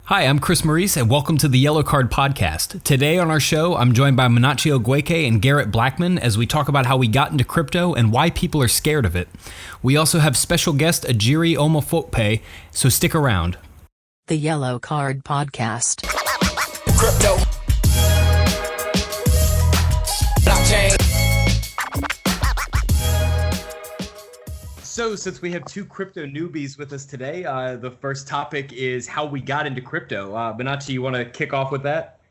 Hi, I'm Chris Maurice, and welcome to the Yellow Card Podcast. Today on our show, I'm joined by Munachi and Garrett Blackman as we talk about how we got into crypto and why people are scared of it. We also have special guest Ajiri Omofope, so stick around. The Yellow Card Podcast. Crypto. Blockchain. So, since we have two crypto newbies with us today, the first topic is how we got into crypto. Munachi, you want to kick off with that?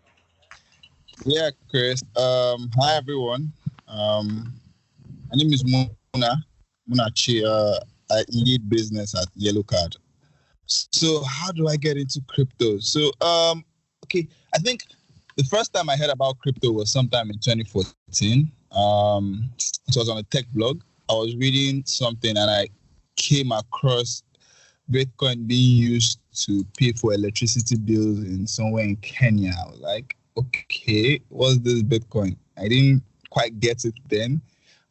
Yeah, Chris. Hi, everyone. My name is Munachi. I lead business at Yellow Card. So how do I get into crypto? So, I think the first time I heard about crypto was sometime in 2014. It was on a tech blog. I was reading something and I came across Bitcoin being used to pay for electricity bills in somewhere in Kenya. I was like, okay, what's this Bitcoin? I didn't quite get it then.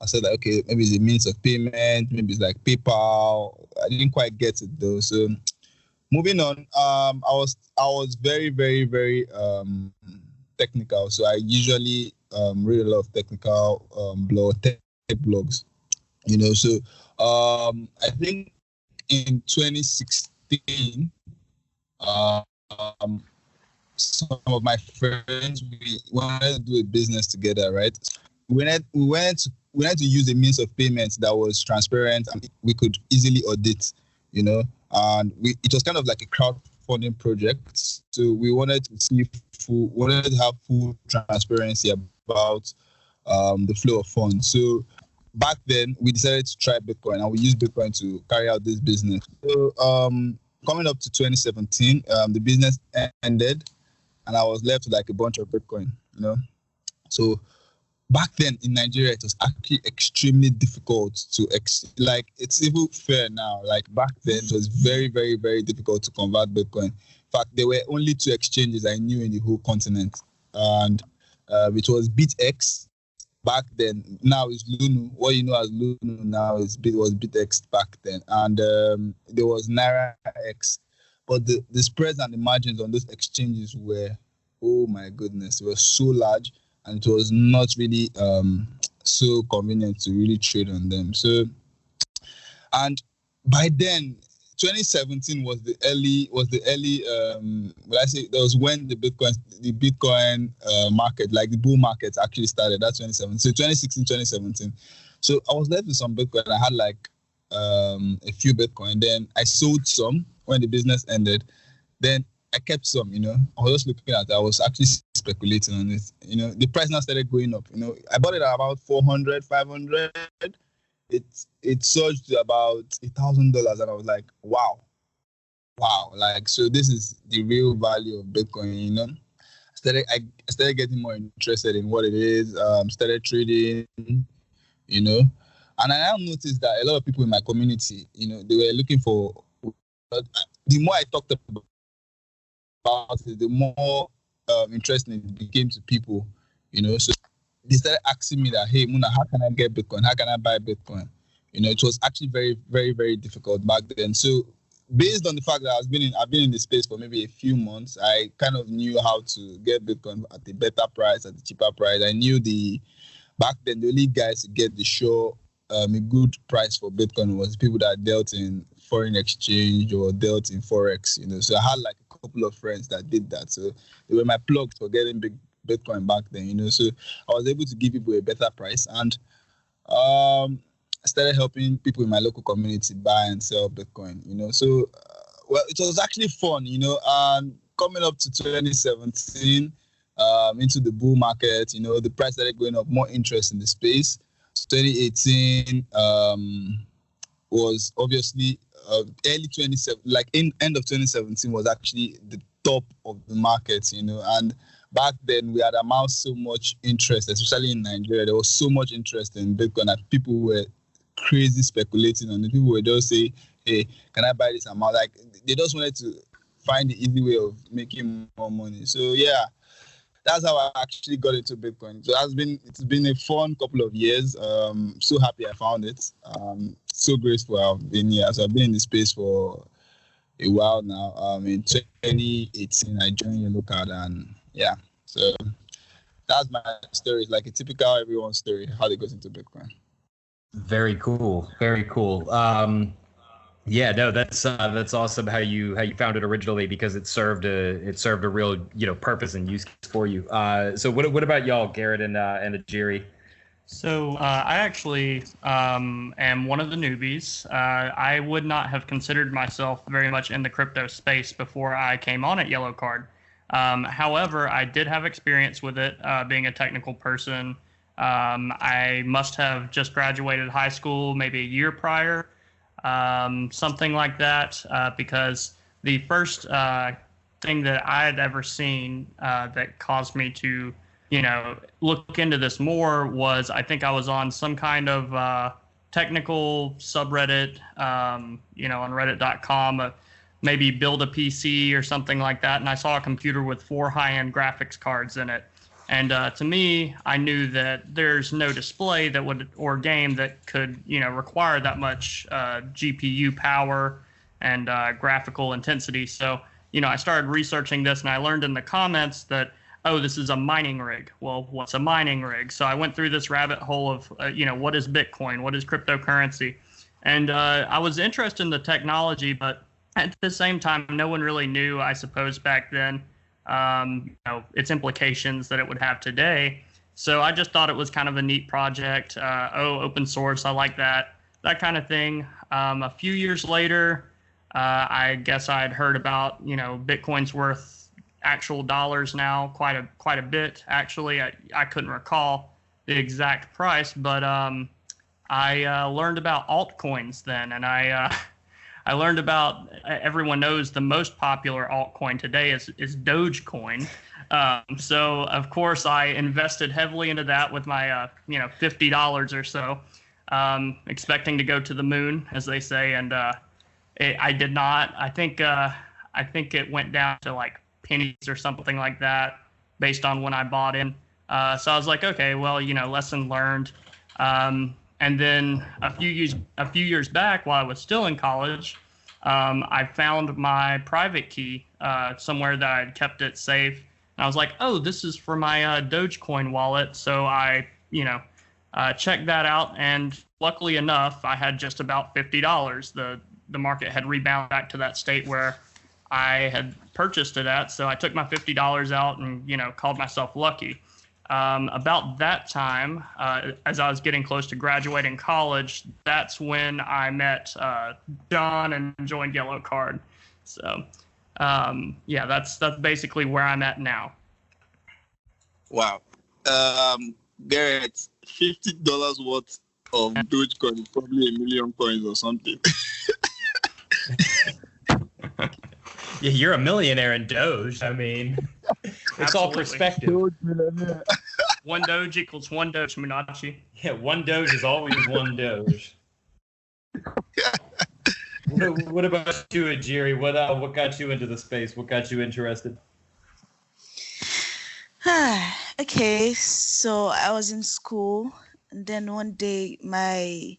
I said, like, okay, maybe it's a means of payment, maybe it's like PayPal. I didn't quite get it though. So moving on, I was very, very, very technical. So I usually read a lot of technical tech blogs. So I think in 2016, some of my friends, we wanted to do a business together, right? We wanted to use a means of payment that was transparent and we could easily audit, and it was kind of like a crowdfunding project. So we wanted to have full transparency about the flow of funds. So back then, we decided to try Bitcoin and we used Bitcoin to carry out this business. So coming up to 2017, the business ended and I was left with like a bunch of Bitcoin, So back then in Nigeria, it was actually extremely difficult to, it's even fair now. Like back then, it was very, very, very difficult to convert Bitcoin. In fact, there were only two exchanges I knew in the whole continent. And it was BitX. Back then, now it's Lunu. What you know as Lunu now was BitX back then, and there was Naira X. But the spreads and the margins on those exchanges were, oh my goodness, it was so large, and it was not really so convenient to really trade on them. So, and by then, 2017 was the early. That was when the Bitcoin market, like the bull market, actually started. That's 2017. So 2016, 2017. So I was left with some Bitcoin. I had like a few Bitcoin. Then I sold some when the business ended. Then I kept some. I was just looking at it. I was actually speculating on it. The price now started going up. I bought it at about 400, 500. It surged to about $1,000, and I was like, wow, like, so this is the real value of Bitcoin. I started getting more interested in what it is. Started trading, and I now noticed that a lot of people in my community, they were looking for. The more I talked about it, the more interesting it became to people, So they started asking me that, hey, Muna, how can I get Bitcoin? How can I buy Bitcoin? It was actually very, very, very difficult back then. So based on the fact that I've been in the space for maybe a few months, I kind of knew how to get Bitcoin at a better price, at a cheaper price. I knew back then, the only guys to get a good price for Bitcoin was people that dealt in foreign exchange or dealt in Forex, So I had like a couple of friends that did that. So they were my plugs for getting Bitcoin back then, So I was able to give people a better price, and I started helping people in my local community buy and sell Bitcoin, So it was actually fun, and coming up to 2017, into the bull market, the price started going up, more interest in the space. 2018 was obviously early 2017, like end of 2017 was actually the top of the market, and back then we had amassed so much interest, especially in Nigeria. There was so much interest in Bitcoin that people were crazy speculating on it. People would just say, hey, can I buy this amount? Like they just wanted to find the easy way of making more money. So yeah, that's how I actually got into Bitcoin. So it's been a fun couple of years. So happy I found it. So grateful I've been here. So I've been in the space for a while now. In 2018, I joined Yellow Card, and yeah, so that's my story. It's like a typical everyone's story, how they got into Bitcoin. Very cool. Very cool. Yeah, no, that's awesome how you found it originally, because it served a real purpose and use for you. So what about y'all, Garrett and Ajiri? So I actually am one of the newbies. I would not have considered myself very much in the crypto space before I came on at Yellow Card. However, I did have experience with it, being a technical person. I must have just graduated high school maybe a year prior, something like that, because the first thing that I had ever seen that caused me to look into this more was, I think I was on some kind of technical subreddit, on reddit.com, maybe build a PC or something like that. And I saw a computer with 4 high-end graphics cards in it. And to me, I knew that there's no display that would, or game that could, require that much GPU power and graphical intensity. So, I started researching this, and I learned in the comments that, oh, this is a mining rig. Well, what's a mining rig? So I went through this rabbit hole of, what is Bitcoin? What is cryptocurrency? And I was interested in the technology, but at the same time, no one really knew, I suppose, back then, its implications that it would have today. So I just thought it was kind of a neat project. Open source, I like that kind of thing. A few years later, I guess I had heard about, Bitcoin's worth actual dollars now, quite a bit actually. I couldn't recall the exact price, but I learned about altcoins then, and I learned about, everyone knows the most popular altcoin today is Dogecoin. So of course I invested heavily into that with my $50 or so, expecting to go to the moon, as they say, and I did not. I think it went down to like pennies or something like that based on when I bought in. So I was like, okay, well, lesson learned. And then a few years back, while I was still in college, I found my private key somewhere that I'd kept it safe. And I was like, oh, this is for my Dogecoin wallet. So I, checked that out. And luckily enough, I had just about $50. The market had rebounded back to that state where I had purchased it at. So I took my $50 out and, called myself lucky. About that time, as I was getting close to graduating college, that's when I met John and joined Yellow Card. So, that's basically where I'm at now. Wow. Garrett, $50 worth of Dogecoin is probably 1 million coins or something. Yeah, you're a millionaire in Doge. I mean, it's all perspective. One Doge equals one Doge, Munachi. Yeah, one Doge is always one Doge. What about you, Ajiri? What got you into the space? What got you interested? Okay, so I was in school, and then one day my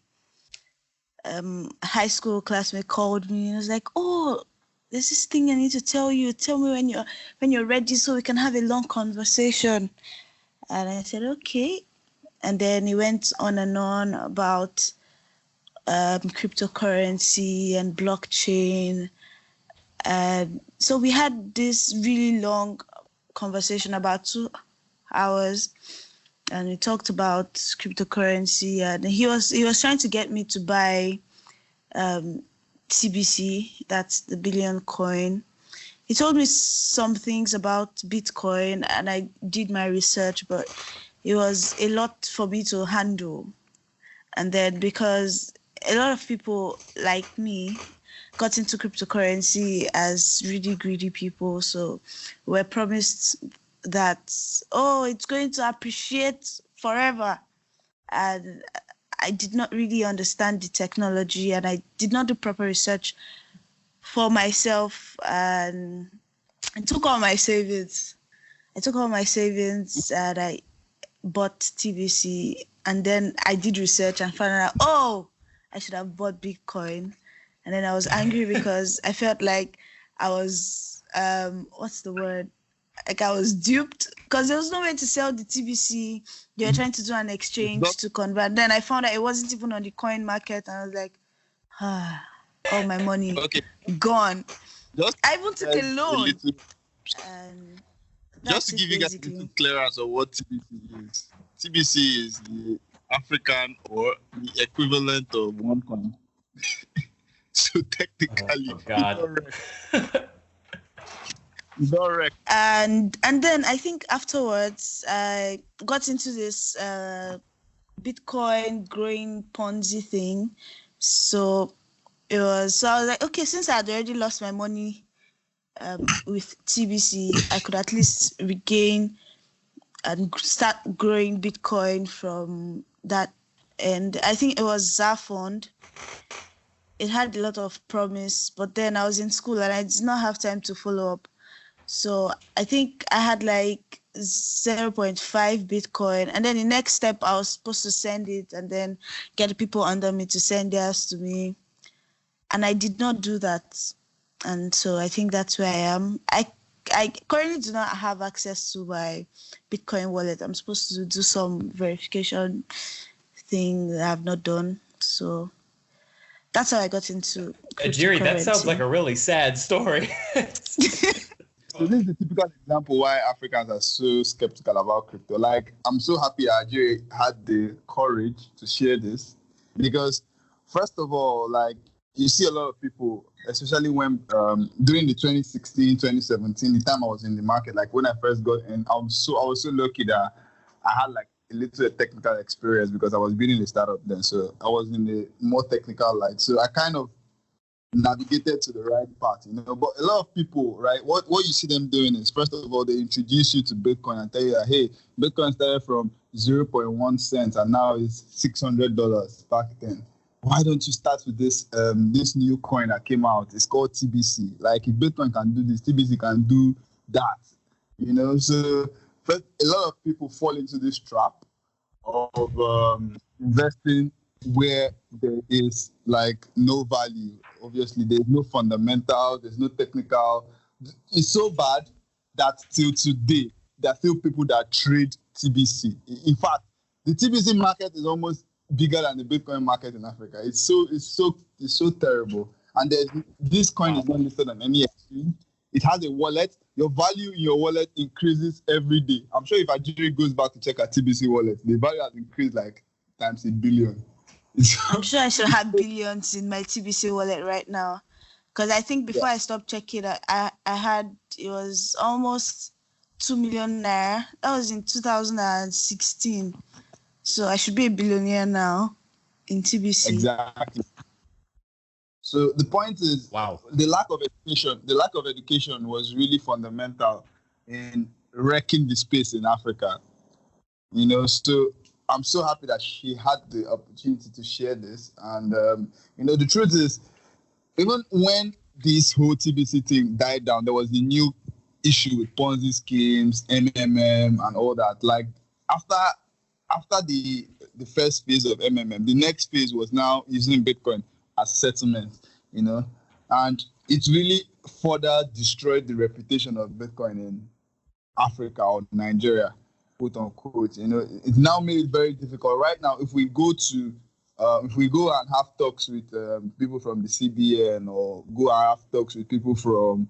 high school classmate called me and was like, "Oh, there's this thing I need to tell you. Tell me when you're ready so we can have a long conversation." And I said, okay. And then he went on and on about cryptocurrency and blockchain. And so we had this really long conversation, about 2 hours. And we talked about cryptocurrency. And he was trying to get me to buy TBC, that's the Billion coin. He told me some things about Bitcoin, and I did my research, but it was a lot for me to handle. And then because a lot of people like me got into cryptocurrency as really greedy people, so we're promised that, oh, it's going to appreciate forever. And I did not really understand the technology, and I did not do proper research for myself, and I took all my savings. And I bought TBC, and then I did research and found out, oh, I should have bought Bitcoin. And then I was angry because I felt like I was, what's the word? Like I was duped because there was no way to sell the TBC. They were trying to do an exchange to convert. Then I found out it wasn't even on the coin market. And I was like, all my money gone. I even took a loan. And just to give you guys a little clearance of what TBC is. TBC is the African or the equivalent of OneCoin. So technically, it's not wrecked. And then I think afterwards I got into this Bitcoin growing Ponzi thing. So I was like, okay, since I had already lost my money with TBC, I could at least regain and start growing Bitcoin from that. And I think it was Zafond. It had a lot of promise, but then I was in school and I did not have time to follow up. So I think I had like 0.5 Bitcoin. And then the next step, I was supposed to send it and then get people under me to send theirs to me. And I did not do that. And so I think that's where I am. I currently do not have access to my Bitcoin wallet. I'm supposed to do some verification thing that I have not done. So that's how I got into Ajiri, that sounds like a really sad story. So this is the typical example why Africans are so skeptical about crypto. Like, I'm so happy Ajiri had the courage to share this because, first of all, like, you see a lot of people, especially when during the 2016, 2017, the time I was in the market, like when I first got in, I was so lucky that I had like a little technical experience because I was building a startup then. So I was in the more technical light. So I kind of navigated to the right path, you know. But a lot of people, right, what you see them doing is, first of all, they introduce you to Bitcoin and tell you that, hey, Bitcoin started from 0.1 cents and now it's $600 back then. Why don't you start with this this new coin that came out? It's called TBC. Like, if Bitcoin can do this, TBC can do that, you know. So first, a lot of people fall into this trap of investing where there is like no value. Obviously, there's no fundamental, there's no technical. It's so bad that till today, there are still people that trade TBC. In fact, the TBC market is almost bigger than the Bitcoin market in Africa. It's so terrible. And this coin is not listed on any exchange. It has a wallet. Your value in your wallet increases every day. I'm sure if Ajiri goes back to check her TBC wallet, the value has increased like times 1 billion. I'm sure I should have billions in my TBC wallet right now. Because I think before I stopped checking, I had, it was almost 2 million naira. That was in 2016. So I should be a billionaire now in TBC. Exactly. So the point is, the lack of education was really fundamental in wrecking the space in Africa. You know, so I'm so happy that she had the opportunity to share this. And, you know, the truth is, even when this whole TBC thing died down, there was the new issue with Ponzi schemes, MMM, and all that. Like, after the first phase of MMM, the next phase was now using Bitcoin as settlement, you know, and it really further destroyed the reputation of Bitcoin in Africa or Nigeria, quote unquote. You know, it now made it very difficult. Right now, if we go and have talks with people from the CBN or go and have talks with people from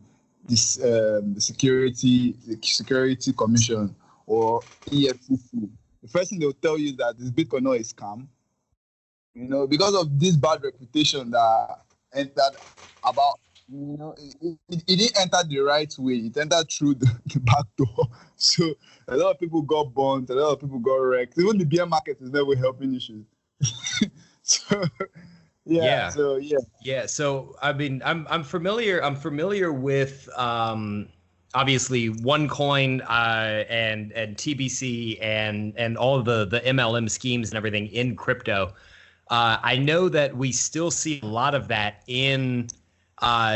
this the Security Commission or EFCC, the first thing they'll tell you is that this Bitcoin not a scam. You know, because of this bad reputation that entered about, you know, it didn't enter the right way. It entered through the back door. So a lot of people got burnt, a lot of people got wrecked. Even the bear market is never helping issues. So I mean, I'm familiar with obviously OneCoin and TBC and all of the MLM schemes and everything in crypto. I know that we still see a lot of that in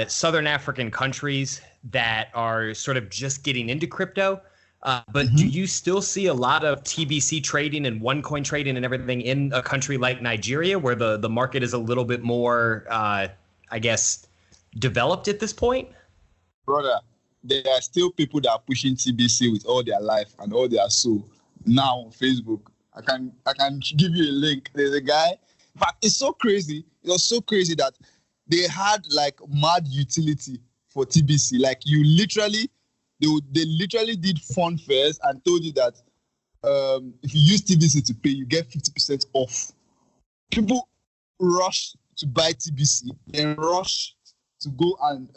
Southern African countries that are sort of just getting into crypto. But do you still see a lot of TBC trading and OneCoin trading and everything in a country like Nigeria, where the market is a little bit more, I I guess, developed at this point? Brother, there are still people that are pushing TBC with all their life and all their soul now on Facebook. I can give you a link. There's a guy, but it's so crazy. It was so crazy that they had like mad utility for TBC. Like they literally did fun fairs and told you that if you use TBC to pay, you get 50% off. People rush to buy TBC and rush to go and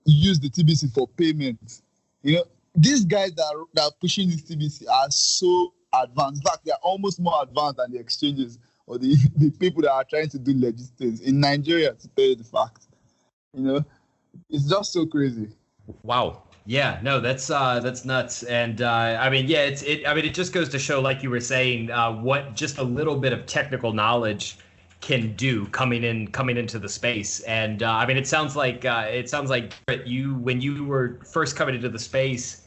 use the TBC for payment. You know, these guys that are pushing this TBC are so advanced. In fact, they are almost more advanced than the exchanges or the people that are trying to do legit things in Nigeria, to tell you the fact. You know, it's just so crazy. Wow. Yeah, no, that's nuts. And I mean, yeah, it just goes to show, like you were saying, what just a little bit of technical knowledge can do coming into the space. And I mean, it sounds like you, when you were first coming into the space,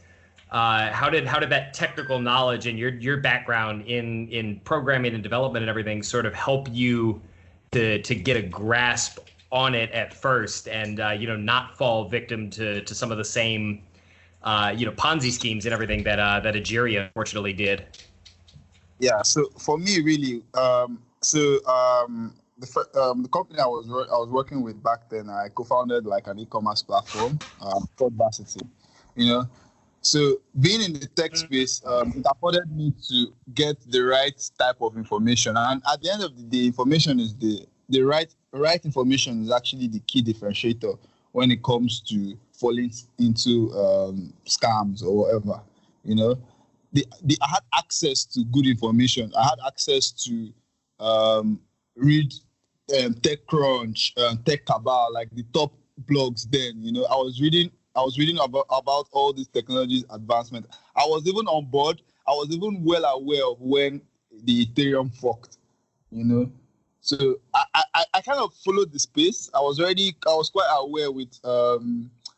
how did that technical knowledge and your background in programming and development and everything sort of help you to get a grasp on it at first, and not fall victim to some of the same Ponzi schemes and everything that Ajiri unfortunately did? Yeah. So for me, really, the company I was working with back then, I co-founded like an e-commerce platform called Varsity. You know, so being in the tech space, it afforded me to get the right type of information, and at the end of the day, information is the right information is actually the key differentiator when it comes to falling into scams or whatever. You know, I had access to good information. I had access to read TechCrunch, Tech Cabal, like the top blogs then. You know, I was reading about all these technologies advancement. I was even on board. I was even well aware of when the Ethereum forked. You know, so I kind of followed the space. I was quite aware with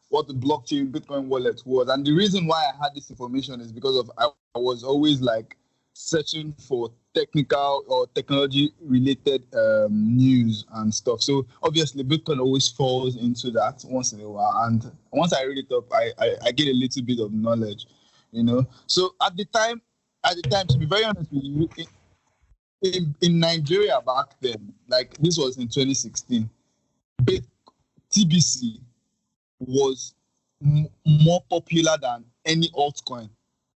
what the blockchain Bitcoin wallet was, and the reason why I had this information is because of I was always like searching for technical or technology related news and stuff. So obviously Bitcoin always falls into that once in a while, and once I read it up, I get a little bit of knowledge, you know. So at the time, to be very honest with you, in Nigeria back then, like this was in 2016, TBC was more popular than any altcoin,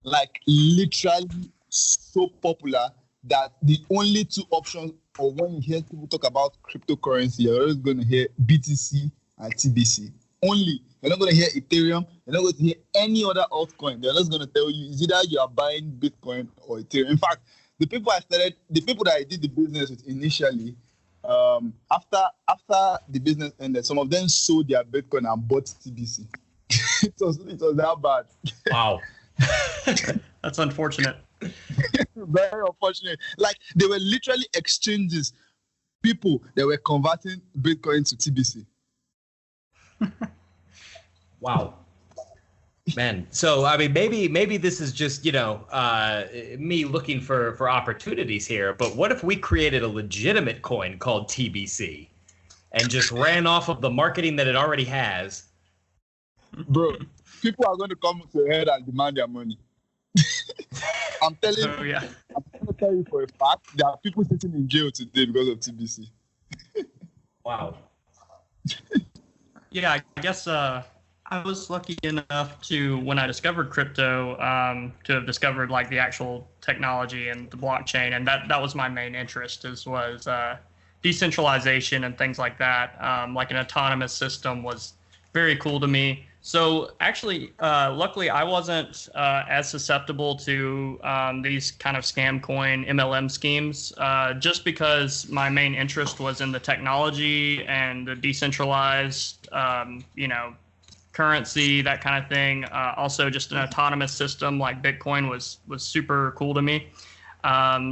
like literally so popular that the only two options, or when you hear people talk about cryptocurrency, you're always going to hear BTC and TBC. Only. You're not going to hear Ethereum. You're not going to hear any other altcoin. They're just going to tell you, is either you are buying Bitcoin or Ethereum. In fact, the people that I did the business with initially, after the business ended, some of them sold their Bitcoin and bought TBC. it was that bad. Wow. That's unfortunate. Very unfortunate. Like, there were literally exchanges, people that were converting Bitcoin to TBC. Wow. Man, so I mean, maybe this is just me looking for opportunities here. But what if we created a legitimate coin called TBC and just ran off of the marketing that it already has? Bro, people are going to come to your head and demand their money. I'm telling you. Yeah. I'm going to tell you for a fact, there are people sitting in jail today because of TBC. Wow. Yeah, I guess I was lucky enough to, when I discovered crypto, to have discovered like the actual technology and the blockchain, and that was my main interest, was decentralization and things like that. Like an autonomous system was very cool to me. So actually, luckily, I wasn't as susceptible to these kind of scam coin MLM schemes, just because my main interest was in the technology and the decentralized, currency, that kind of thing. Also, just an autonomous system like Bitcoin was super cool to me.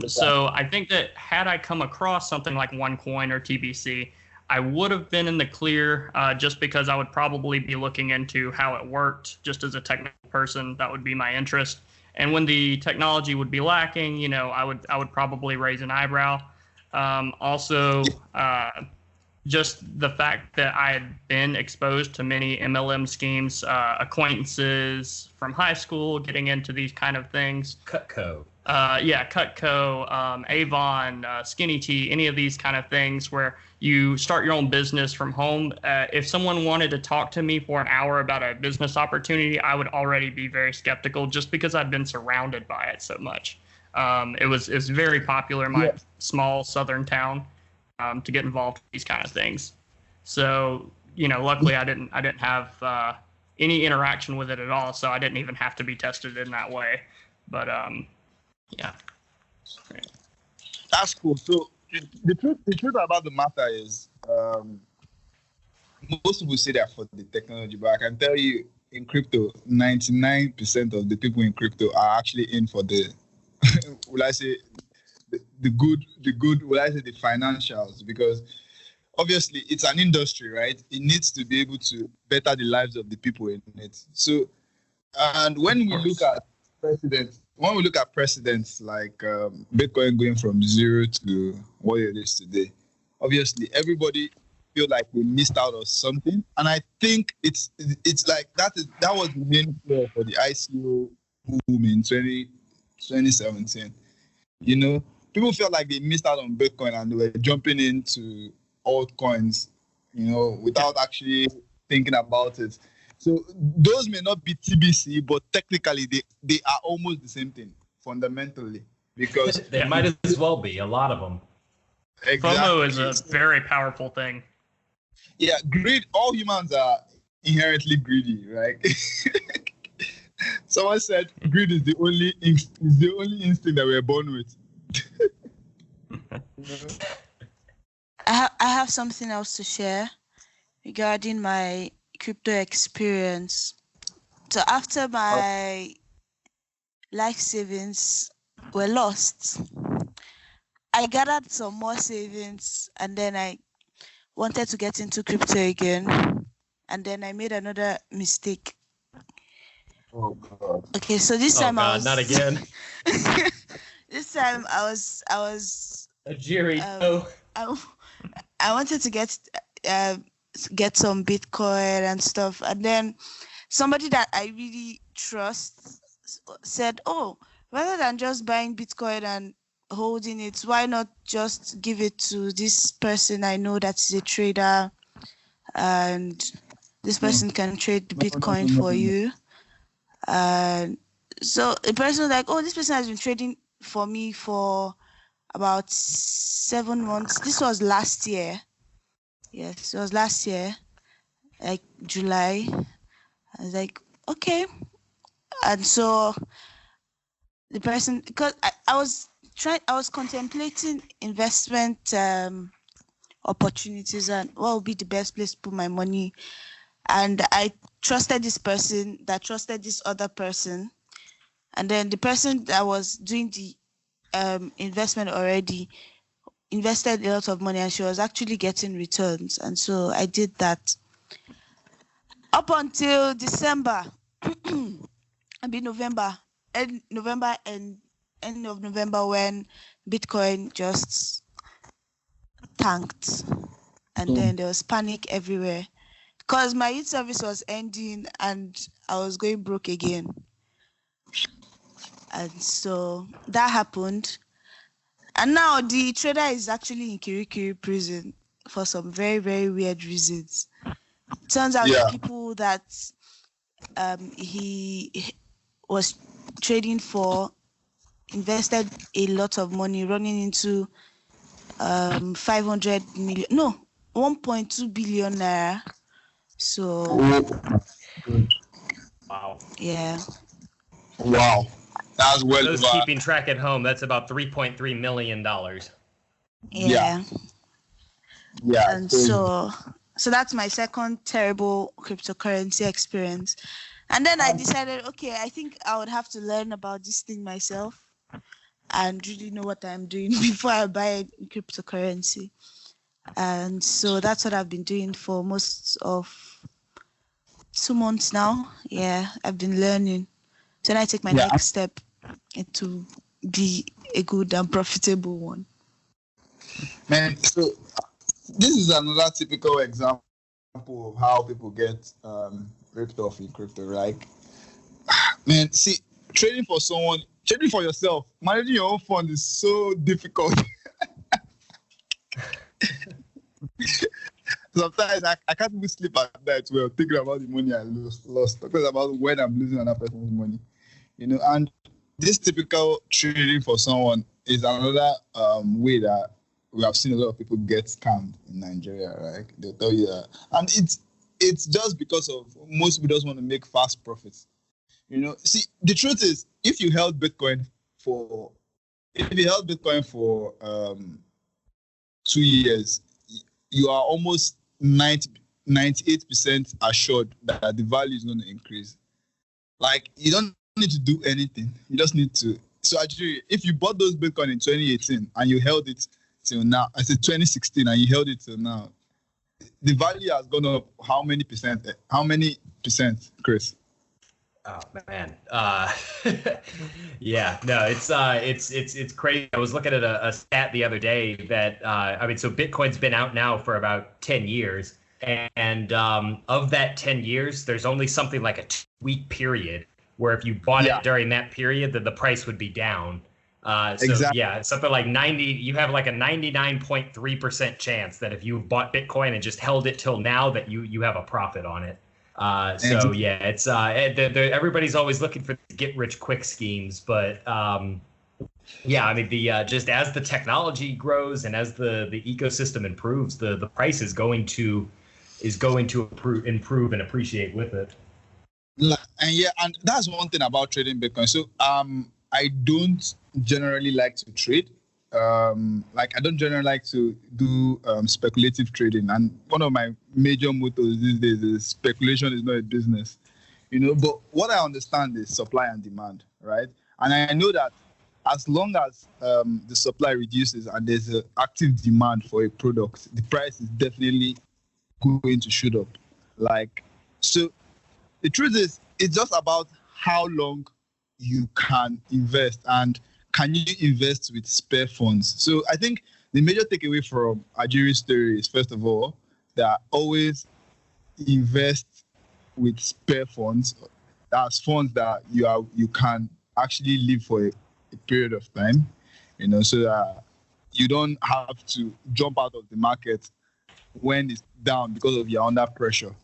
So I think that had I come across something like OneCoin or TBC, I would have been in the clear, just because I would probably be looking into how it worked. Just as a technical person, that would be my interest. And when the technology would be lacking, I would probably raise an eyebrow. Also, just the fact that I had been exposed to many MLM schemes, acquaintances from high school getting into these kind of things. Cutco. Cutco, Avon, Skinny Tea, any of these kind of things where you start your own business from home. If someone wanted to talk to me for an hour about a business opportunity, I would already be very skeptical just because I've been surrounded by it so much. It was very popular in my small southern town to get involved with these kind of things. So, luckily I didn't have any interaction with it at all, so I didn't even have to be tested in that way. But yeah. That's cool. So the truth about the matter is, most people say that for the technology, but I can tell you, in crypto, 99% of the people in crypto are actually in for the, will I say, the good, will I say, the financials, because obviously it's an industry, right? It needs to be able to better the lives of the people in it. So, and when we look at precedents like Bitcoin going from 0 to what it is today, obviously everybody feel like we missed out on something, and I think it's like that was the main flaw for the ICO boom in 2017. People felt like they missed out on Bitcoin and they were jumping into altcoins, without actually thinking about it. So those may not be TBC, but technically they are almost the same thing fundamentally, because they might as well be, a lot of them. Exactly. FOMO is a very powerful thing. Yeah, greed. All humans are inherently greedy, right? Someone said greed is the only instinct that we're born with. I have something else to share regarding my crypto experience. So after my life savings were lost, I gathered some more savings, and then I wanted to get into crypto again, and then I made another mistake. Oh God. Okay, so this time I was not again. This time I was Ajiri, no. I wanted to get some Bitcoin and stuff, and then somebody that I really trust said, "Oh, rather than just buying Bitcoin and holding it, why not just give it to this person I know that's a trader, and this person can trade Bitcoin for you." So the person was like, "Oh, this person has been trading for me for about 7 months." This was last year. Yes, it was last year, like July. I was like, okay. And so the person, because I was contemplating investment opportunities and what would be the best place to put my money. And I trusted this person that trusted this other person. And then the person that was doing the investment already invested a lot of money, and she was actually getting returns. And so I did that up until December. November and end of November, when Bitcoin just tanked, and then there was panic everywhere because my youth service was ending and I was going broke again. And so that happened. And now the trader is actually in Kirikiri prison for some very, very weird reasons. Turns out the people that he was trading for invested a lot of money, running into 1.2 billion naira. So Wow. Yeah. Wow. That's well Those over. keeping track at home, that's about $3.3 million. Yeah. Yeah. And so that's my second terrible cryptocurrency experience. And then I decided, okay, I think I would have to learn about this thing myself and really know what I'm doing before I buy a cryptocurrency. And so that's what I've been doing for most of 2 months now. Yeah, I've been learning. So then I take my next step to be a good and profitable one. Man, so This is another typical example of how people get ripped off in crypto. Like, man, see, trading for yourself, managing your own fund is so difficult. Sometimes I can't even sleep at night well thinking about the money I lost, talking about when I'm losing another person's money, and this typical trading for someone is another way that we have seen a lot of people get scammed in Nigeria, right? They'll tell you that. And it's just because of most people just want to make fast profits. See, the truth is, if you held Bitcoin for 2 years, you are almost 98% assured that the value is going to increase. Like, you don't need to do anything. You just need to. So actually, if you bought those Bitcoin in 2018 and you held it till now, I said 2016 and you held it till now, the value has gone up how many percent? How many percent, Chris? Oh man, yeah, no, it's crazy. I was looking at a stat the other day that so Bitcoin's been out now for about 10 years, and of that 10 years, there's only something like a 2-week period where if you bought it during that period, then the price would be down. Exactly. Yeah, something like 90. You have like a 99.3% chance that if you bought Bitcoin and just held it till now, that you have a profit on it. Yeah, it's everybody's always looking for get rich quick schemes, but yeah, I mean just as the technology grows and as the ecosystem improves, the price is going to improve and appreciate with it. And that's one thing about trading Bitcoin. So I don't generally like to trade. I don't generally like to do speculative trading. And one of my major mottos these days is speculation is not a business, But what I understand is supply and demand, right? And I know that as long as the supply reduces and there's an active demand for a product, the price is definitely going to shoot up. So the truth is, it's just about how long you can invest and can you invest with spare funds? So I think the major takeaway from Ajiri's story is, first of all, that always invest with spare funds. That's funds that you can actually live for a period of time, so that you don't have to jump out of the market when it's down because of you're under pressure.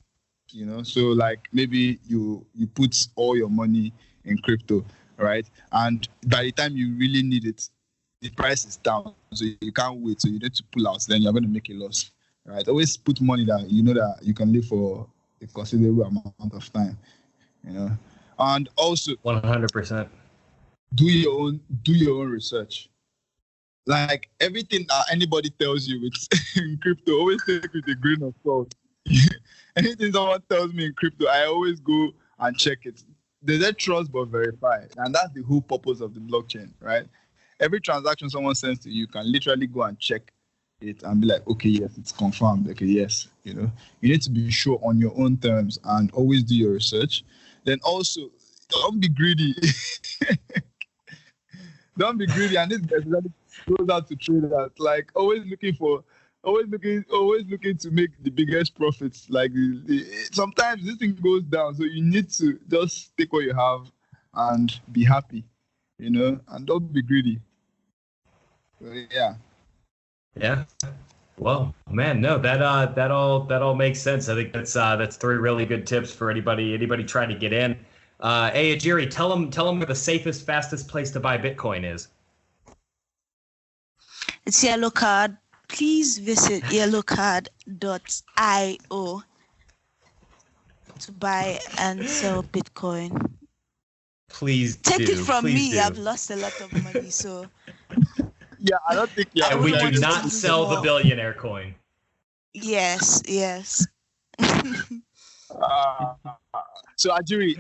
So like maybe you put all your money in crypto, right? And by the time you really need it, the price is down, so you can't wait. So you need to pull out. Then you're going to make a loss, right? Always put money that that you can live for a considerable amount of time, And also 100%. Do your own research. Like everything that anybody tells you with in crypto, always take with a grain of salt. Anything someone tells me in crypto, I always go and check it. They said trust but verify, and that's the whole purpose of the blockchain, right? Every transaction someone sends to you, can literally go and check it and be like, okay, yes, it's confirmed. Okay, yes, you need to be sure on your own terms and always do your research. Then also, don't be greedy. Don't be greedy, and this especially goes out to traders. Like always looking to make the biggest profits. Like sometimes this thing goes down, so you need to just take what you have and be happy, and don't be greedy. So, yeah. Yeah. Well, man, no, that all makes sense. I think that's 3 really good tips for anybody trying to get in. Hey, Ajiri, tell them where the safest, fastest place to buy Bitcoin is. It's Yellow Card. Please visit yellowcard.io to buy and sell Bitcoin. Please take do. it from Please me. do. I've lost a lot of money, so Yeah, I don't think. Yeah, and we do want to not lose sell the more. billionaire coin. yes. So Ajiri,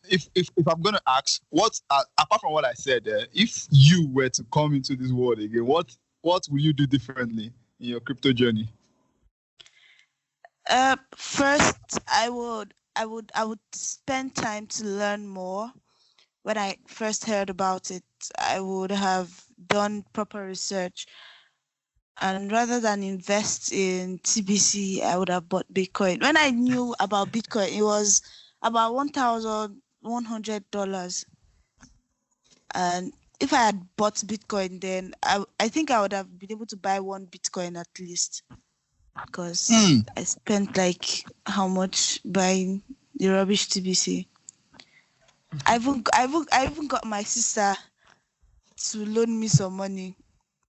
if I'm gonna ask, what apart from what I said, if you were to come into this world again, what will you do differently in your crypto journey? First, I would spend time to learn more. When I first heard about it, I would have done proper research And rather than invest in TBC, I would have bought Bitcoin. When I knew about Bitcoin, it was about $1,100. And if I had bought Bitcoin, then I think I would have been able to buy one Bitcoin at least. Because I spent like how much buying the rubbish TBC. I even got my sister to loan me some money.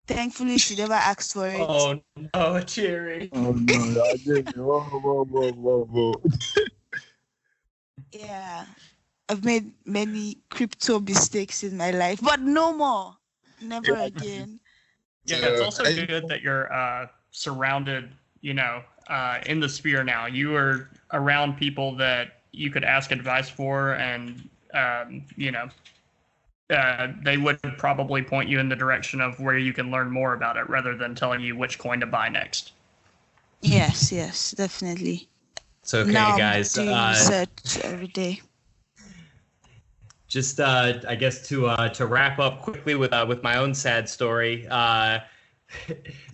Thankfully, she never asked for it. Oh no, Ajiri. Oh no, Ajiri. Whoa. Yeah, I've made many crypto mistakes in my life, but no more. Never again. Yeah, it's also good that you're surrounded, in the sphere now. You are around people that you could ask advice for, and they would probably point you in the direction of where you can learn more about it rather than telling you which coin to buy next. Yes, definitely. It's okay, now guys. I'm doing research every day. Just, I guess to wrap up quickly with my own sad story.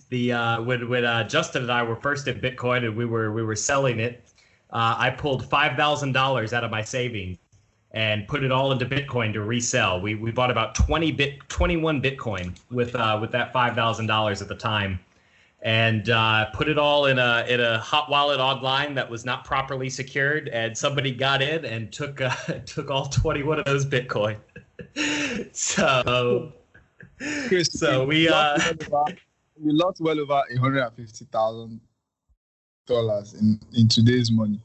When Justin and I were first in Bitcoin and we were selling it, I pulled $5,000 out of my savings and put it all into Bitcoin to resell. We bought about 21 Bitcoin with that $5,000 at the time, and put it all in a hot wallet online that was not properly secured. And somebody got in and took all 21 of those Bitcoin. So Chris, we lost well over $150,000 in today's money.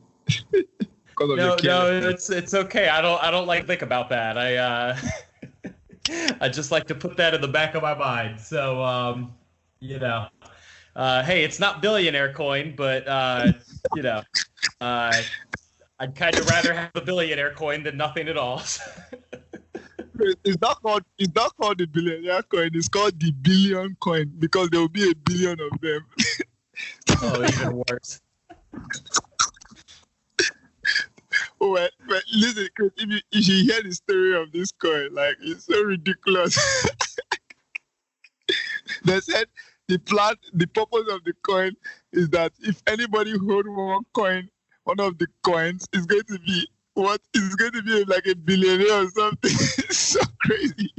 No, it's okay. I don't like to think about that. I just like to put that in the back of my mind. So hey, it's not billionaire coin, but I'd kind of rather have a billionaire coin than nothing at all. It's not called the billionaire coin. It's called the billion coin because there will be a billion of them. Oh, even worse. Oh, well, listen, Chris, if you hear the story of this coin, like, it's so ridiculous. They said the purpose of the coin is that if anybody hold one of the coins, it's going to be like a billionaire or something. It's so crazy.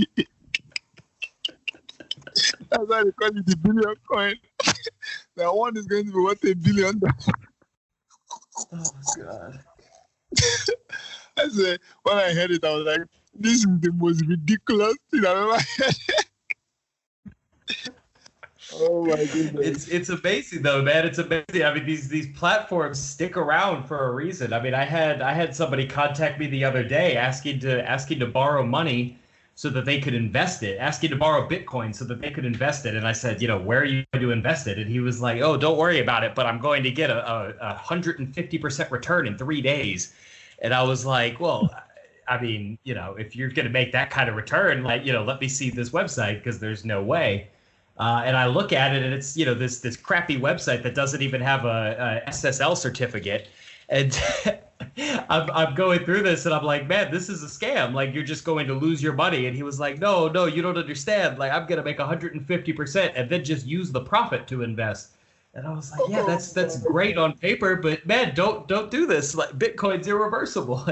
That's why they call it the billion coin. That one is going to be worth $1 billion. Oh, God. I said, when I heard it, I was like, this is the most ridiculous thing I've ever heard. Oh my goodness. It's amazing though, man. It's amazing. I mean, these platforms stick around for a reason. I mean, I had somebody contact me the other day asking to borrow money so that they could invest it, asking to borrow Bitcoin so that they could invest it. And I said, where are you going to invest it? And he was like, oh, don't worry about it, but I'm going to get a 150% return in 3 days. And I was like, well, I mean, if you're going to make that kind of return, like, let me see this website, because there's no way. And I look at it, and it's this crappy website that doesn't even have a SSL certificate. And I'm going through this, and I'm like, man, this is a scam. Like, you're just going to lose your money. And he was like, no, you don't understand. Like, I'm going to make 150% and then just use the profit to invest. And I was like, yeah, that's great on paper, but man, don't do this. Like, Bitcoin's irreversible.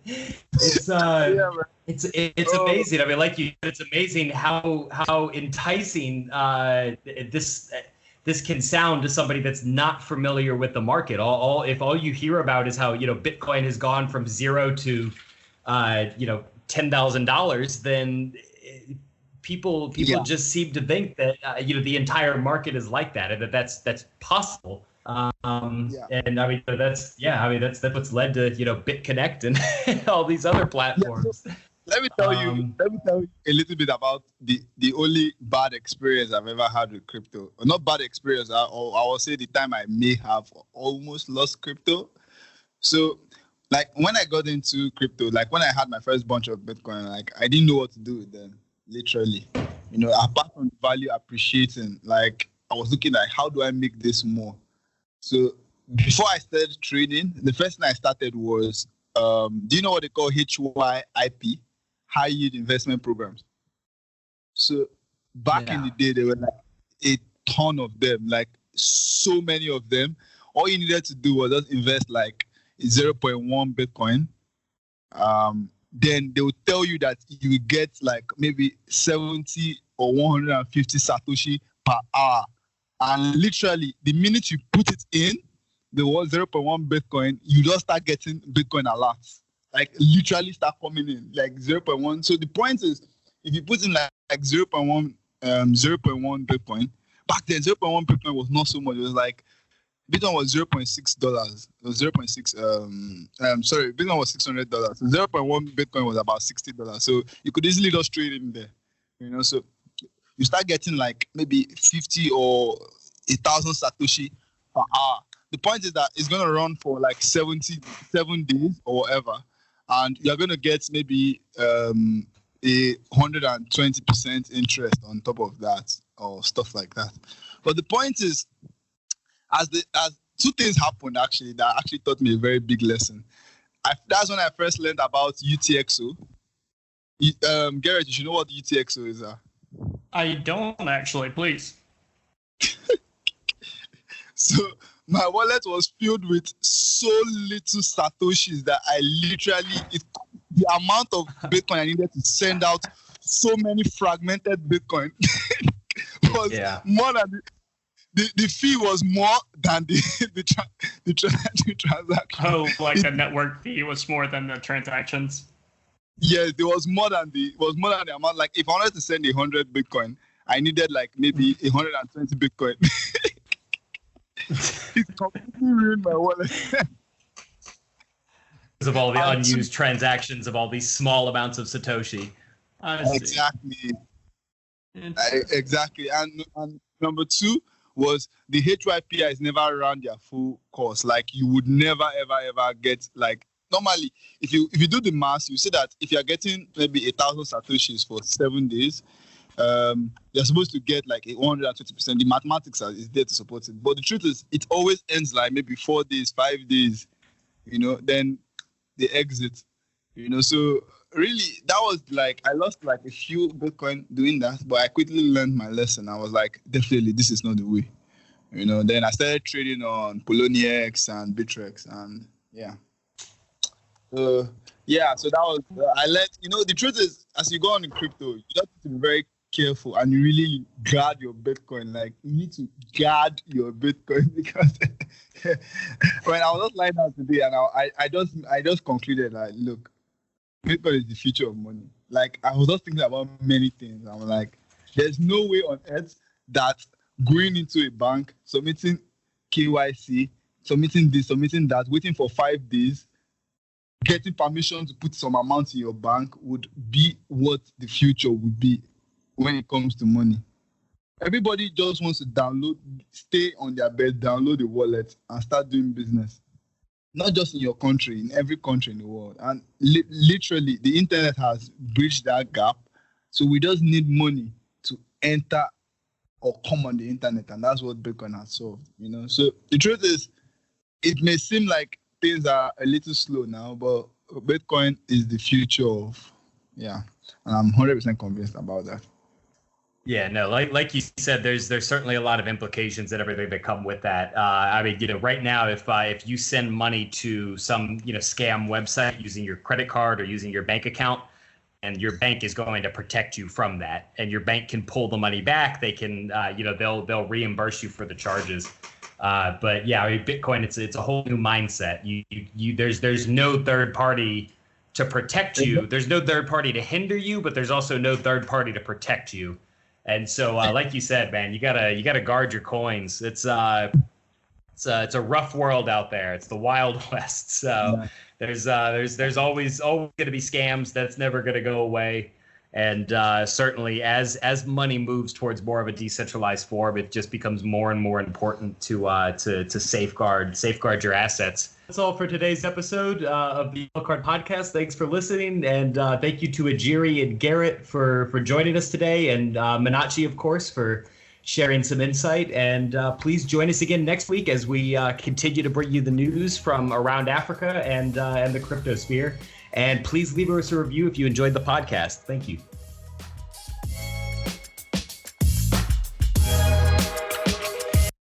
It's amazing. I mean, like it's amazing how enticing this can sound to somebody that's not familiar with the market. If all you hear about is how Bitcoin has gone from zero to $10,000, then people just seem to think that the entire market is like that, and that's possible. And I mean that's what's led to BitConnect and all these other platforms. Yeah, so let me tell you a little bit about the only bad experience I've ever had with crypto. Or not bad experience, I will say the time I may have almost lost crypto. So like when I got into crypto, like when I had my first bunch of Bitcoin, like I didn't know what to do with them. Literally, apart from value appreciating, like I was looking at how do I make this more. So before I started trading, the first thing I started was, do you know what they call HYIP, high yield investment programs? So back in the day, they were like ton of them, like so many of them. All you needed to do was just invest like 0.1 Bitcoin. Then they will tell you that you will get like maybe 70 or 150 Satoshi per hour. And literally, the minute you put it in, the 0.1 Bitcoin, you just start getting Bitcoin alerts. Like literally start coming in, like 0.1. So the point is, if you put in like 0.1 Bitcoin, back then 0.1 Bitcoin was not so much. It was like Bitcoin was $0.6. It was 0.6. Bitcoin was $600. So 0.1 Bitcoin was about $60. So you could easily just trade in there, you know. So you start getting like maybe 50 or 1,000 Satoshi per hour. The point is that it's going to run for like 77 days or whatever, and you're going to get maybe a 120% interest on top of that or stuff like that. But the point is, as two things happened actually that actually taught me a very big lesson. That's when I first learned about UTXO. Garrett, you should know what UTXO is. I don't actually, please. So my wallet was filled with so little Satoshis that I literally, the amount of Bitcoin I needed to send out so many fragmented Bitcoin was more than the fee was more than the transaction. Oh, like the network fee was more than the transactions. Yes, there was more than the amount. Like if I wanted to send 100 Bitcoin, I needed like maybe 120 Bitcoin. It completely ruined my wallet. Because of all the unused transactions of all these small amounts of Satoshi. Exactly. Exactly. And number two was the HYPI is never around their full course. Like you would never ever get like normally if you do the math, you see that if you're getting maybe 1,000 Satoshis for 7 days, you're supposed to get like 120%. The mathematics is there to support it. But the truth is, it always ends like maybe 4 days, 5 days, you know, then they exit, you know. So really, that was like, I lost like a few Bitcoin doing that, but I quickly learned my lesson. I was like, definitely, this is not the way, you know. Then I started trading on Poloniex and Bittrex, and yeah. So that was, I learned, you know, the truth is, as you go on in crypto, you have to be very careful and you really guard your Bitcoin. Like you need to guard your Bitcoin because when I was just lying down today and I just concluded like, look, Bitcoin is the future of money. Like I was just thinking about many things. I'm like, there's no way on earth that going into a bank, submitting KYC, submitting this, submitting that, waiting for 5 days, getting permission to put some amount in your bank would be what the future would be when it comes to money. Everybody just wants to stay on their bed, download the wallet, and start doing business. Not just in your country, in every country in the world. And literally, the internet has bridged that gap. So we just need money to enter or come on the internet, and that's what Bitcoin has solved. You know. So the truth is, it may seem like things are a little slow now, but Bitcoin is the future of, and I'm 100% convinced about that. Yeah, no, like you said, there's certainly a lot of implications and everything that come with that. I mean, you know, right now, if you send money to some, you know, scam website using your credit card or using your bank account, and your bank is going to protect you from that, and your bank can pull the money back, they can, you know, they'll reimburse you for the charges. But yeah, I mean, Bitcoin, it's a whole new mindset. There's no third party to protect you. There's no third party to hinder you, but there's also no third party to protect you. And so, like you said, man, you gotta guard your coins. It's a rough world out there. It's the Wild West. So there's always going to be scams. That's never going to go away. And certainly, as money moves towards more of a decentralized form, it just becomes more and more important to safeguard your assets. That's all for today's episode of the Yellow Card Podcast. Thanks for listening, and thank you to Ajiri and Garrett for joining us today, and Munachi, of course, for sharing some insight. And please join us again next week as we continue to bring you the news from around Africa and the crypto sphere. And please leave us a review if you enjoyed the podcast. Thank you.